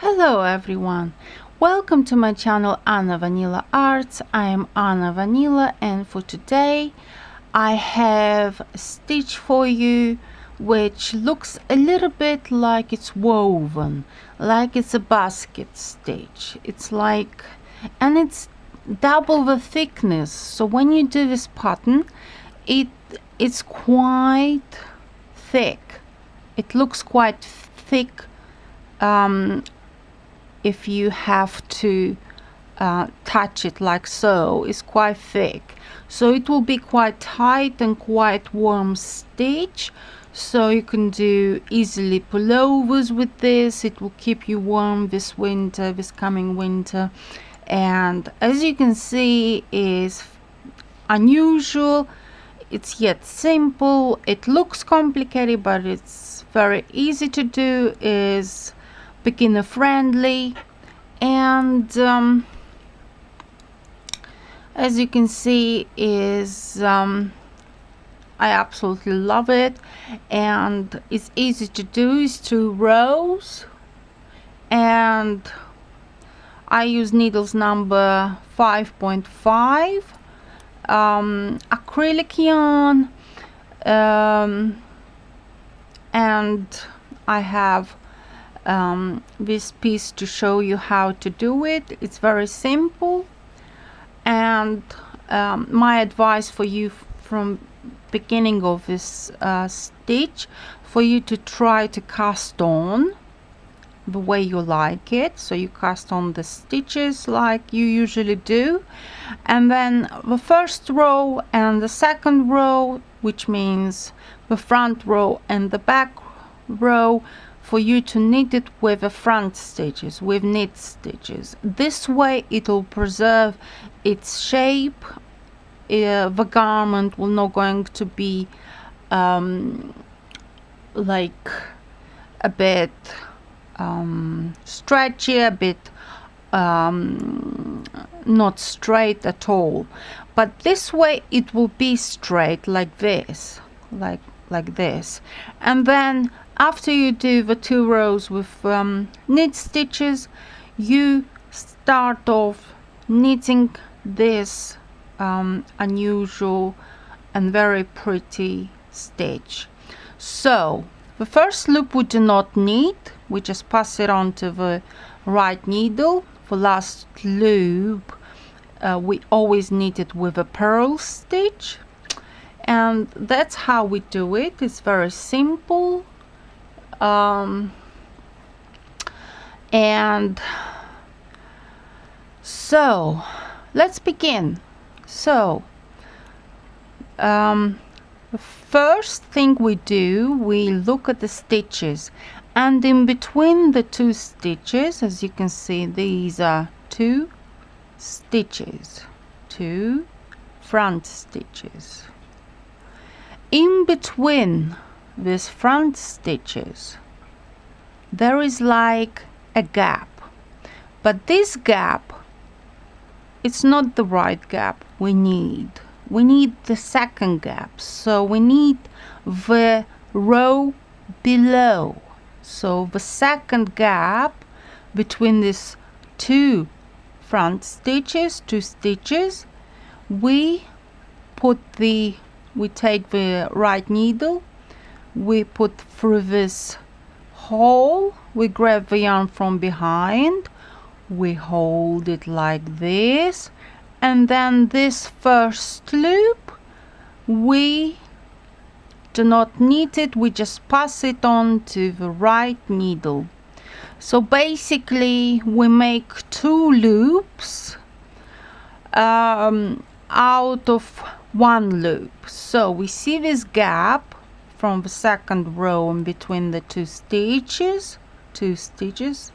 Hello everyone, welcome to my channel Anna Vanila Arts. I am Anna Vanila, and for today I have a stitch for you which looks a little bit like it's woven, like it's a basket stitch. It's like, and it's double the thickness, so when you do this pattern it's quite thick. It looks quite thick if you have to touch it like so. It's quite thick, so it will be quite tight and quite warm stitch, so you can do easily pullovers with this. It will keep you warm this winter, this coming winter. And as you can see, is unusual, it's yet simple. It looks complicated, but it's very easy to do, is beginner friendly, and as you can see is I absolutely love it, and it's easy to do. It's 2 rows, and I use needles number 5.5 acrylic yarn, and I have this piece to show you how to do it. It's very simple, and my advice for you from beginning of this stitch, for you to try to cast on the way you like it. So you cast on the stitches like you usually do, and then the first row and the second row, which means the front row and the back row, for you to knit it with the front stitches, with knit stitches. This way it will preserve its shape. The garment will not going to be like a bit stretchy, a bit not straight at all, but this way it will be straight like this, like this. And then after you do the 2 rows with knit stitches, you start off knitting this unusual and very pretty stitch. So the first loop we do not knit, we just pass it on to the right needle. For last loop we always knit it with a purl stitch, and that's how we do it. It's very simple. And so let's begin. So the first thing we do, we look at the stitches, and in between the 2 stitches, as you can see, these are 2 stitches, 2 front stitches. In between these front stitches there is like a gap, but this gap, it's not the right gap we need the second gap, so we need the row below. So the second gap between these 2 front stitches, 2 stitches, we take the right needle, we put through this hole, we grab the yarn from behind, we hold it like this, and then this first loop we do not knit it, we just pass it on to the right needle. So basically we make 2 loops out of 1 loop. So we see this gap from the second row in between the 2 stitches,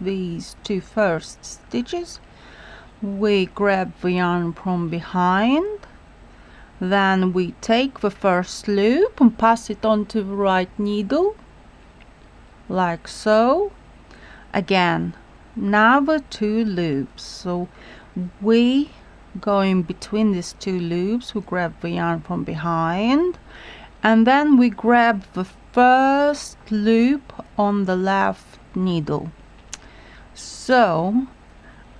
these 2 first stitches. We grab the yarn from behind, then we take the first loop and pass it on to the right needle like so. Again, another 2 loops. So we go in between these 2 loops, we grab the yarn from behind, and then we grab the first loop on the left needle. So,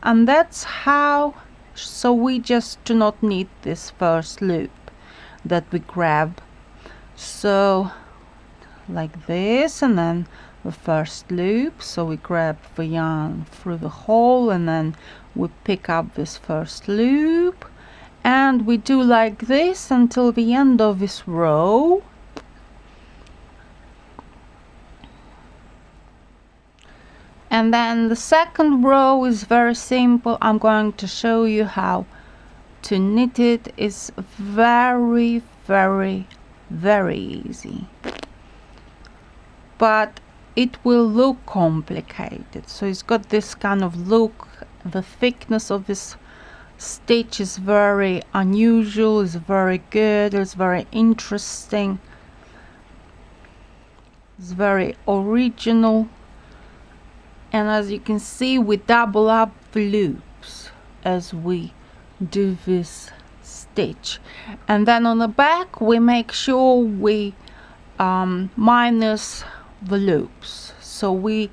and that's how, so we just do not need this first loop that we grab. So like this, and then the first loop, so we grab the yarn through the hole and then we pick up this first loop, and we do like this until the end of this row. And then the second row is very simple. I'm going to show you how to knit it. It's very, very, very easy, but it will look complicated. So it's got this kind of look. The thickness of this stitch is very unusual, it's very good, it's very interesting, it's very original. And as you can see, we double up the loops as we do this stitch, and then on the back we make sure we minus the loops, so we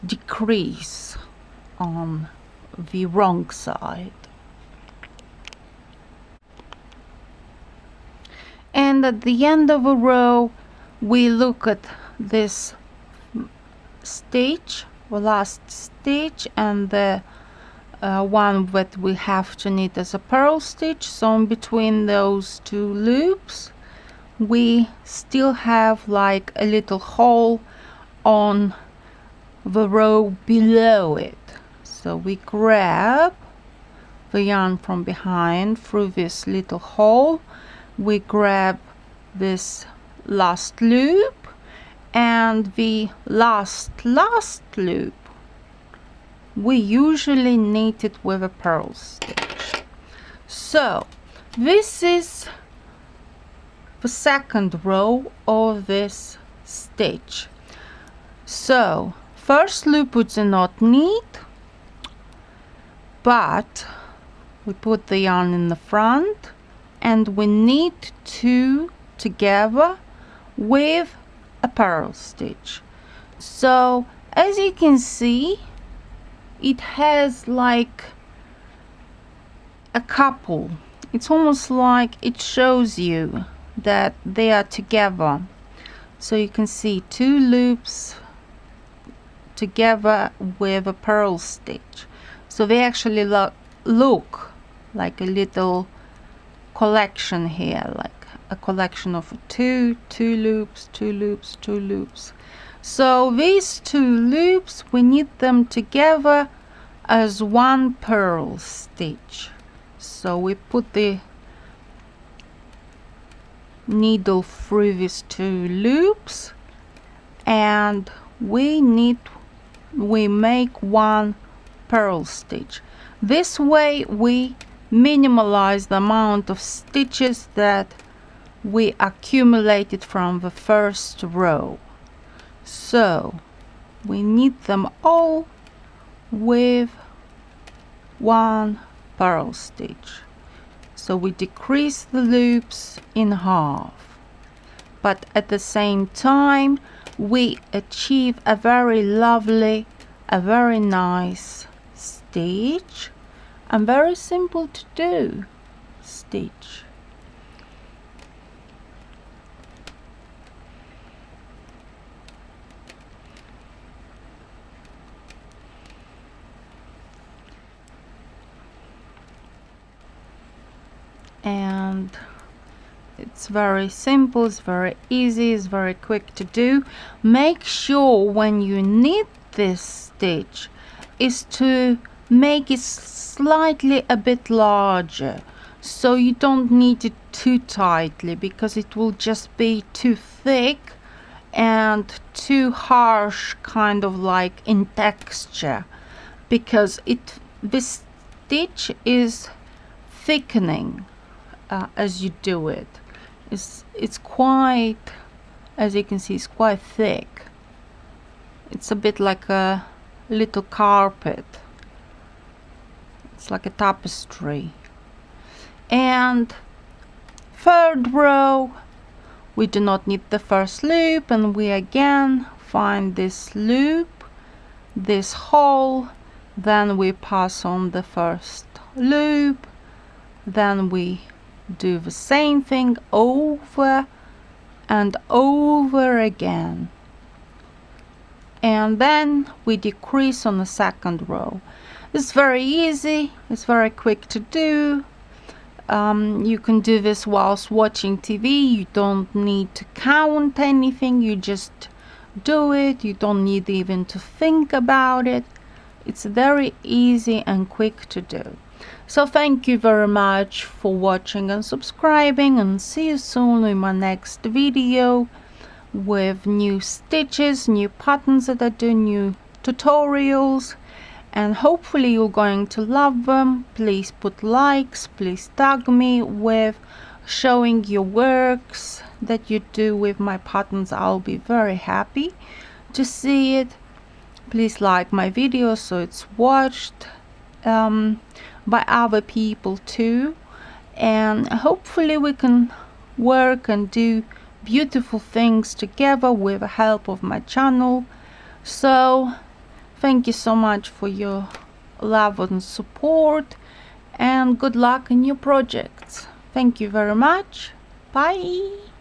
decrease on the wrong side. And at the end of a row we look at this stitch, the last stitch, and the one that we have to knit as a purl stitch. So in between those two loops we still have like a little hole on the row below it. So we grab the yarn from behind through this little hole, we grab this last loop, and the last loop we usually knit it with a purl stitch. So this is the second row of this stitch. So first loop we do not need, but we put the yarn in the front and we knit two together with a purl stitch. So as you can see, it has like a couple. It's almost like it shows you that they are together. So you can see two loops together with a purl stitch. So they actually look like a little collection here, like a collection of two loops, two loops, two loops. So these two loops, we knit them together as one purl stitch. So we put the needle through these two loops and we make one purl stitch. This way we minimize the amount of stitches that we accumulated from the first row. So we knit them all with one purl stitch. So we decrease the loops in half, but at the same time we achieve a very lovely, a very nice stitch, and very simple to do stitch. And it's very simple, it's very easy, it's very quick to do. Make sure when you knit this stitch is to make it slightly a bit larger, so you don't knit it too tightly, because it will just be too thick and too harsh, kind of like in texture, because this stitch is thickening as you do it. It's quite, as you can see, it's quite thick. It's a bit like a little carpet. It's like a tapestry. And third row, we do not need the first loop, and we again find this loop, this hole, then we pass on the first loop, then we do the same thing over and over again, and then we decrease on the second row. It's very easy, it's very quick to do. You can do this whilst watching TV. You don't need to count anything, you just do it. You don't need even to think about it. It's very easy and quick to do. So thank you very much for watching and subscribing, and see you soon in my next video with new stitches, new patterns that I do, new tutorials, and hopefully you're going to love them. Please put likes, please tag me with showing your works that you do with my patterns. I'll be very happy to see it. Please like my video so it's watched by other people too, and hopefully we can work and do beautiful things together with the help of my channel. So thank you so much for your love and support, and good luck in your projects. Thank you very much. Bye.